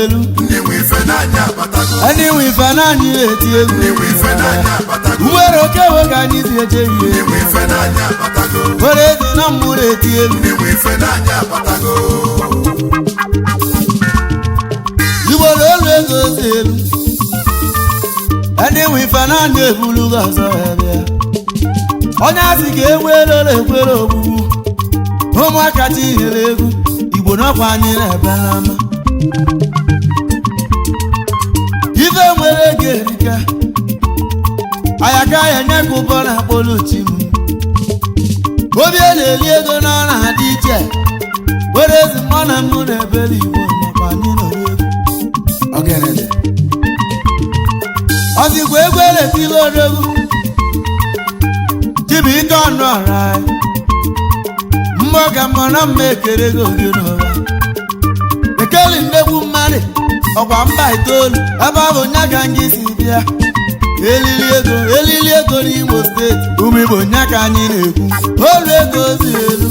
elu ndị nwe ife n'anya abatago ndị nwe ife n'anya eti egwu ndị nwe ife n'anya abatago nwere oke nwe ka anyị si eche ihe ndị nwe ife n'anya abatago were ezi na mmụrụ eti elu ndị nwe ife n'anya abatago igbo na elu ego ozi elu ndị nwe ife n'anya ebulu gị ọzọ ebe ya onye asị ka enwere ekwere ogbugbu ụmụaka chi nyere egwu igbo n'ọkwa anyị na-ebe n'ama ife nwere ego erika ayaka ya nye ka ụbọ na akpọlụ chi m obi na-eli ego na ọ na-adị iche were ezi mmụọ na mmụ na ebere igbo makwa anyị nọrọ egwu ogenede ọzikwa egwu eletile odogwu ike ọnụ ọra mmụọ ka mmụọ na mma ekere gị oge n'ụra ekeli ndegwu mmadụ ọkwa mba itoolu ebe ọ bụ nya ka anyị si bịa elili ego n'Imo steeti ụmụ Igbo nya ka anyị na-ekwu olu ego ozi elu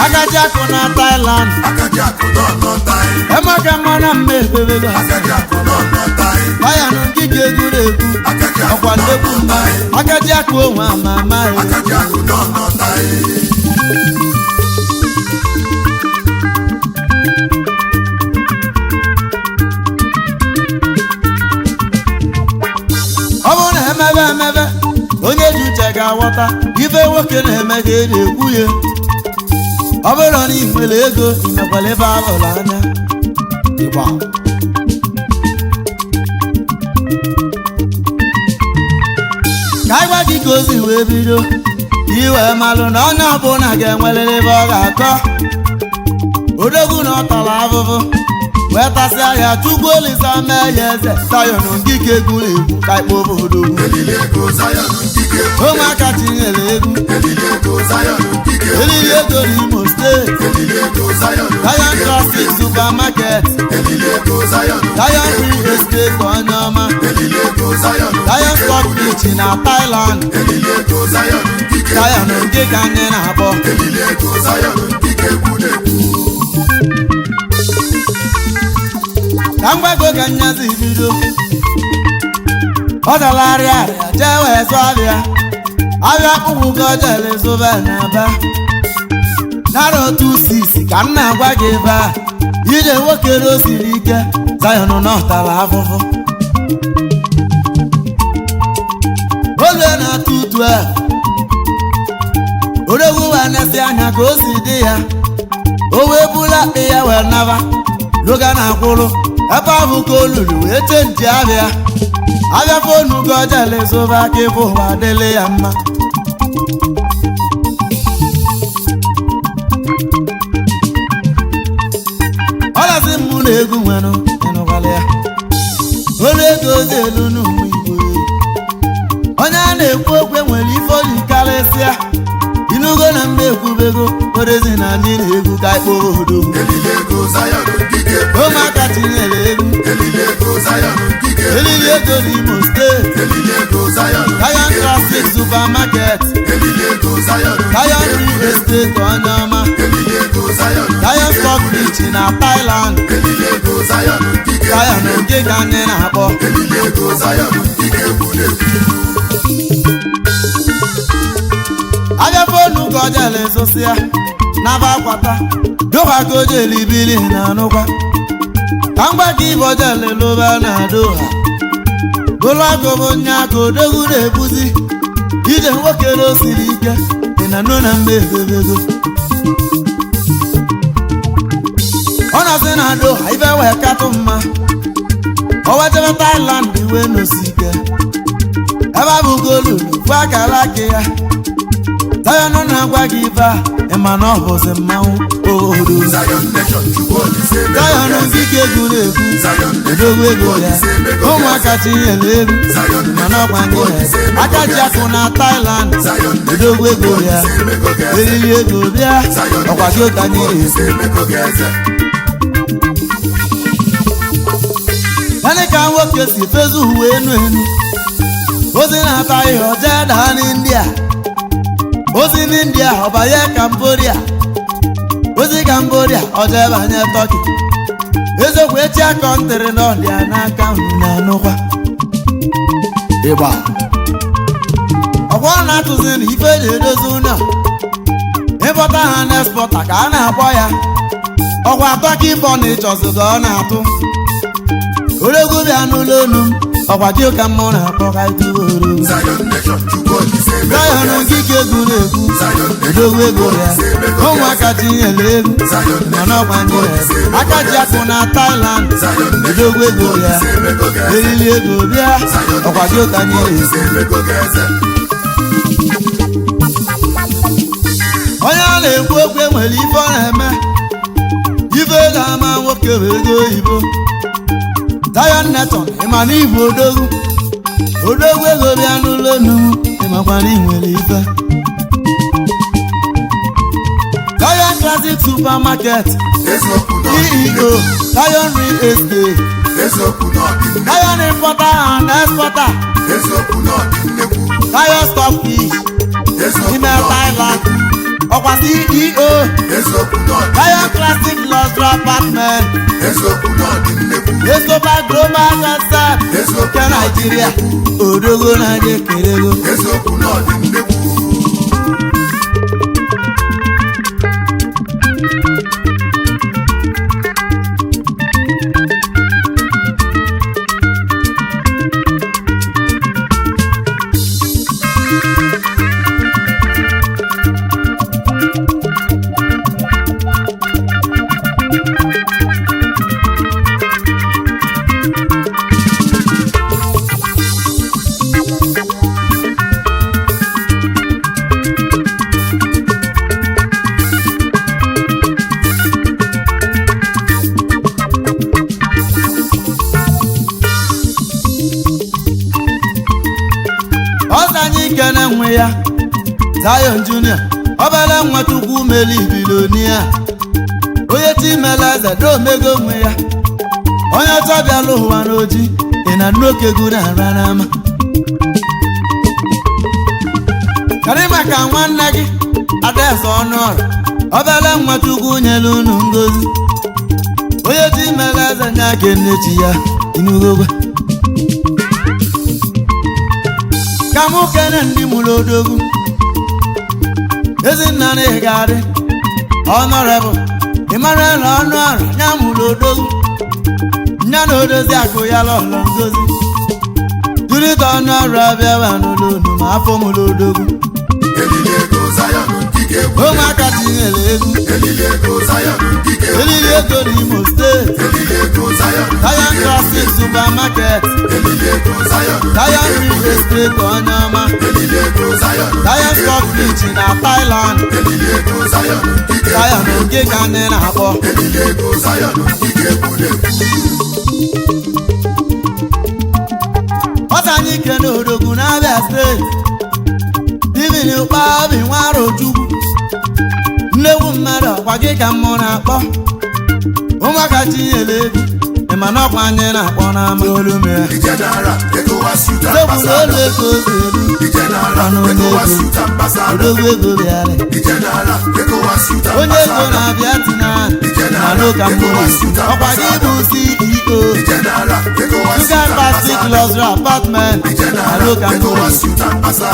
Akajiakụ na Thailand emeka mmụọ na mma ekpebego taya na ngige egwu na-ekwu ọkwa ndegwu mmadụ Akajiakụ onwe ama amaghị ọ bụrụ na emebe onye ji uche ga-aghọta ife nwoke na-eme ka e na-ekwu ya ọ bụrụ na ị nwere ego imekwala ebe ahụrụ anya ịgba ka anyị gwa gị ka ozi wee bido iwe malụ na onye ọbụla ga-enwerịrị ebe ọ ga-akọ odogwu na ọ tara ahụhụ wee tasịa ya Chukwu Olisa mee ya eze Zion ngike egwu na-egwu ka ikpo obodo ụmụaka tinyere egwu elili ego n'Imo steeti Zion Classic Supermarket Zion Real Estate onye ọma Zion Stock Beach na Thailand Zion nke ka anyị na-akpọ ka mgbago ka nyazi bido ọ dalarị arịa jee wee zụ abịa akpụkwụ ka ọ jere zụba n'aba nara otu sisi ka m na-agwa gị ebe a ije nwoke n'osiri ike Zion na ọtara afụfụ olu na-atụ utu a odogwu wee nesi anya ka o si dị ya o wee bula akpị ya wee naba loga na akwụrụ ebe ahụ ka olulu wee chenji abịa fonu ka ọ jele zoba aka ịfụ ụwa adịle ya mma ọ na-asị mmụ na egwu nwere ịnụkwala ya olu ego ozi elu n'ụmụ Igbo onye a na-ekwu okwe nwere ife oji karịsịa inugo na mma ekwubego orezi na ndị na-egwu ka ikporo odogwu ụmụaka tinyere egwu elili ego n'Imo steeti Zion Classic Supermarket Zion Real Estate onye ọma Zion Stock Beach na Thailand Zion nke ka anyị na-akpọ fonu ka ọ jele zụsịa naba akwata doha ka o jele ibili na anụkwa ka mgba ka ibo jele lụba na doha gụlọgụbụ nya ka odogwu na-ebuzi ije nwoke na osiri ike dị na nọ na mma ebebego ọ na-asị na doha ibe wee katụ mma o wejebe Thailand wee nosi ike ebe a bụ golulu fụ akara aka ya Zion na-agwa gị ife a ịma na ọ bụzi mmanwụ obodo Zion ngike egwu na-egwu edogwu ego ya ụmụaka tinyere egwu mana ọkwa ndị ya Akajiakụ na Thailand edogwu ego ya eriri ego bịa ọkwa gị ụka anyị yanị ka nwoke si fezu uwe enu ozi na-ata ihe ọjọọ daa n'India ozi n'India ọbanye Cambodia ozi Cambodia ọjọọ banye Turkey eziokwu echi aka ntịrị na ọdịa n'aka unu na-anụkwa ịgba ọkwa ọ na-atụzi na ife eji edozi ụlọ ịbọta ha na expọta ka a na-akpọ ya ọkwa atọ ka ifọ na ịchọzi ka ọ na-atụ oregwu bịa n'ụlọ onu m ọkwa gị ka mmụ na-akpọ ka ituoro Zion ngike egwu na-ekwu odogwu ego ya ụmụaka tinyere egwu mana ọgbanyere aka ji akụ na Thailand odogwu ego ya eriri ego bịa ọkwa gị ka nyere onye a na-ekwu okwu enwere ife ọ na-eme ife ga-ama nwoke bụ ego oyibo Zion Nation ịma na igwe odogwu ego bịa n'ụlọ onu ịmakwana inwere ife Zion Classic Supermarket CEO Zion Real Estate Zion Importer and Exporter Zion Stockfish ime Thailand ọkwa CEO Zion Classic Luxury Apartment Escobar Global Concept nke Nigeria odogo na-adị ekerego ya Zion Junior obere nwa Chukwu meli bilonia onye timela eze domego onwe ya onye chọbịala ụwa n'oji ị na nnoke guru ara n'ama karịma ka nwanne gị Adaeze Ọnụọra obere nwa Chukwu nyere unu ngozi onye timela eze nya kenechi ya inugogwe ka mụ kene ndị mụrụ odogwu Ezinna na ịgarị Honorable Emmanuel Ọnụọra nya mụrụ odogwu nya na odozi akụ ya lọlọ ngozi Jurita Ọnụọra bịawa n'ụlọ unu ma afọ mụrụ odogwu ụmụaka tinyere egwu elili ego n'Imo steeti Zion Classic Supermarket Zion Real Estate onye ọma Zion Stockfish na Thailand Zion nke ka ndị na-akpọ ọta anyị ike n'odogwu na Abia steeti Divin Ụkpabi Nwarochukwu nnegwu mmadụ ọkwa gị ka mmụ na-akpọ ụmụaka tinyere egwu ịma na ọkwa anyị na-akpọ n'ama olume segburu olu ego elu ọnụ n'ego odogwu ego bịara onye ego na-abịa tina na n'ụka mmụrụ ọkwa gị bụ CEO Sugar Classic Luxury Apartment na n'ụka mmụrụ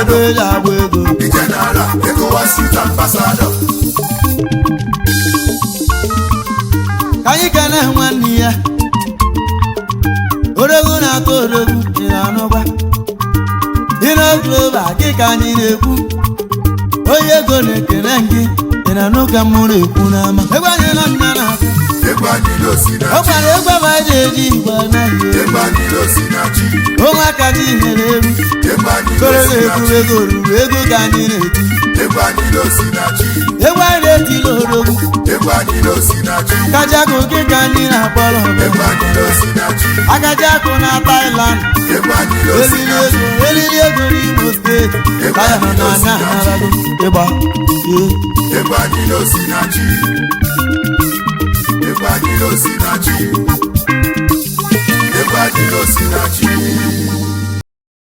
ebe eji agba ego ka anyị ga na-enwe nne ya odogwu na-atọ odogwu ị na-anụkwa Global gị ka anyị na-ekwu onye ego na-ekele gị ị na-anụ ka mụ na-ekwu n'ama egbe anyị nọ nna na-akụ ọkwara egbe ma eji eji igwe anaghị ụmụaka ji nyere eru toro na-ekwu ego ruru ego ka anyị na-eti egbe anyị na-etila odogwu kajakụ gị ka anyị na-akpọrọ akajakụ na Thailand elili ego n'Imo steeti Zion nọ n'anya anarago ịgba Egwu anyị n'osinachi